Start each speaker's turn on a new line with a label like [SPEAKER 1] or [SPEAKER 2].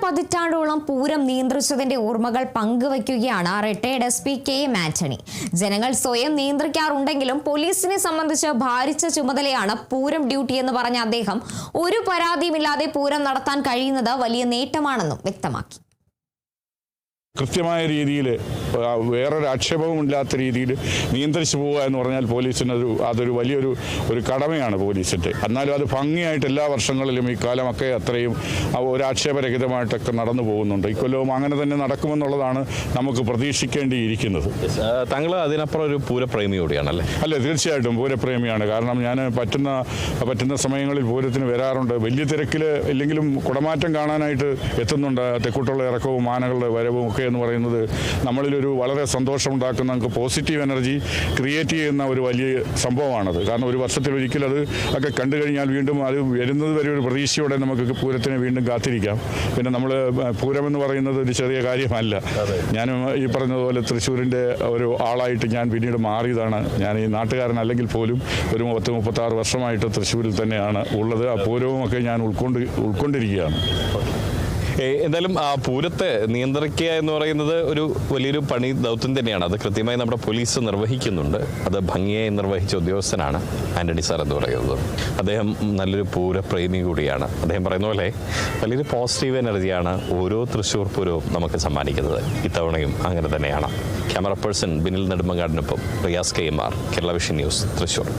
[SPEAKER 1] പതിറ്റാണ്ടോളം പൂരം നിയന്ത്രിച്ചതിന്റെ ഓർമ്മകൾ പങ്കുവയ്ക്കുകയാണ് retired SP KM Antony. ജനങ്ങൾ സ്വയം നിയന്ത്രിക്കാറുണ്ടെങ്കിലും പോലീസിനെ സംബന്ധിച്ച് ഭാരിച്ച ചുമതലയാണ് പൂരം ഡ്യൂട്ടി എന്ന് പറഞ്ഞ അദ്ദേഹം ഒരു പരാതിയുമില്ലാതെ പൂരം നടത്താൻ കഴിയുന്നത് വലിയ നേട്ടമാണെന്നും വ്യക്തമാക്കി.
[SPEAKER 2] കൃത്യമായ രീതിയിൽ വേറൊരു ആക്ഷേപവുമില്ലാത്ത രീതിയിൽ നിയന്ത്രിച്ചു പോവുക എന്ന് പറഞ്ഞാൽ പോലീസിന് അതൊരു വലിയൊരു കടമയാണ് പോലീസിൻ്റെ. എന്നാലും അത് ഭംഗിയായിട്ട് എല്ലാ വർഷങ്ങളിലും ഈ കാലമൊക്കെ അത്രയും ഒരാക്ഷേപരഹിതമായിട്ടൊക്കെ നടന്നു പോകുന്നുണ്ട്. ഇക്കൊല്ലവും അങ്ങനെ തന്നെ നടക്കുമെന്നുള്ളതാണ് നമുക്ക് പ്രതീക്ഷിക്കേണ്ടിയിരിക്കുന്നത്.
[SPEAKER 3] താങ്കൾ അതിനപ്പുറം ഒരു പൂരപ്രേമി കൂടിയാണല്ലേ?
[SPEAKER 2] അല്ലേ, തീർച്ചയായിട്ടും പൂരപ്രേമിയാണ്. കാരണം ഞാൻ പറ്റുന്ന സമയങ്ങളിൽ പൂരത്തിന് വരാറുണ്ട്. വലിയ തിരക്കിൽ ഇല്ലെങ്കിലും കുടമാറ്റം കാണാനായിട്ട് എത്തുന്നുണ്ട്. തെക്കുട്ടുള്ള ഇറക്കവും ആനകളുടെ വരവും ഒക്കെ എന്ന് പറയുന്നത് നമ്മളിലൊരു വളരെ സന്തോഷമുണ്ടാക്കുന്ന, നമുക്ക് പോസിറ്റീവ് എനർജി ക്രിയേറ്റ് ചെയ്യുന്ന ഒരു വലിയ സംഭവമാണത്. കാരണം ഒരു വർഷത്തിലൊരിക്കൽ അത് ഒക്കെ കണ്ടു കഴിഞ്ഞാൽ വീണ്ടും അത് വരുന്നത് വരെ ഒരു പ്രതീക്ഷയോടെ നമുക്ക് പൂരത്തിന് വീണ്ടും കാത്തിരിക്കാം. പിന്നെ നമ്മൾ പൂരമെന്ന് പറയുന്നത് ഒരു ചെറിയ കാര്യമല്ല. ഞാൻ ഈ പറഞ്ഞതുപോലെ തൃശ്ശൂരിൻ്റെ ഒരു ആളായിട്ട് ഞാൻ പിന്നീട് മാറിയതാണ്. ഞാൻ ഈ നാട്ടുകാരനല്ലെങ്കിൽ പോലും ഒരു 36 വർഷമായിട്ട് തൃശ്ശൂരിൽ തന്നെയാണ് ഉള്ളത്. ആ പൂരവും ഒക്കെ ഞാൻ ഉൾക്കൊണ്ടിരിക്കുകയാണ്.
[SPEAKER 3] എന്തായാലും ആ പൂരത്തെ നിയന്ത്രിക്കുക എന്ന് പറയുന്നത് ഒരു വലിയൊരു പണി ദൗത്യം തന്നെയാണ്. അത് കൃത്യമായി നമ്മുടെ പോലീസ് നിർവഹിക്കുന്നുണ്ട്. അത് ഭംഗിയായി നിർവഹിച്ച ഉദ്യോഗസ്ഥനാണ് ആന്റണി സാർ എന്ന് പറയുന്നത്. അദ്ദേഹം നല്ലൊരു പൂരപ്രേമി കൂടിയാണ്. അദ്ദേഹം പറയുന്ന പോലെ വലിയൊരു പോസിറ്റീവ് എനർജിയാണ് ഓരോ തൃശ്ശൂർ പൂരവും നമുക്ക് സമ്മാനിക്കുന്നത്. ഇത്തവണയും അങ്ങനെ തന്നെയാണ്. ക്യാമറ പേഴ്സൺ ബിനിൽ നെടുമങ്ങാടിനൊപ്പം Riyas KMR, Kerala vision news, Thrissur.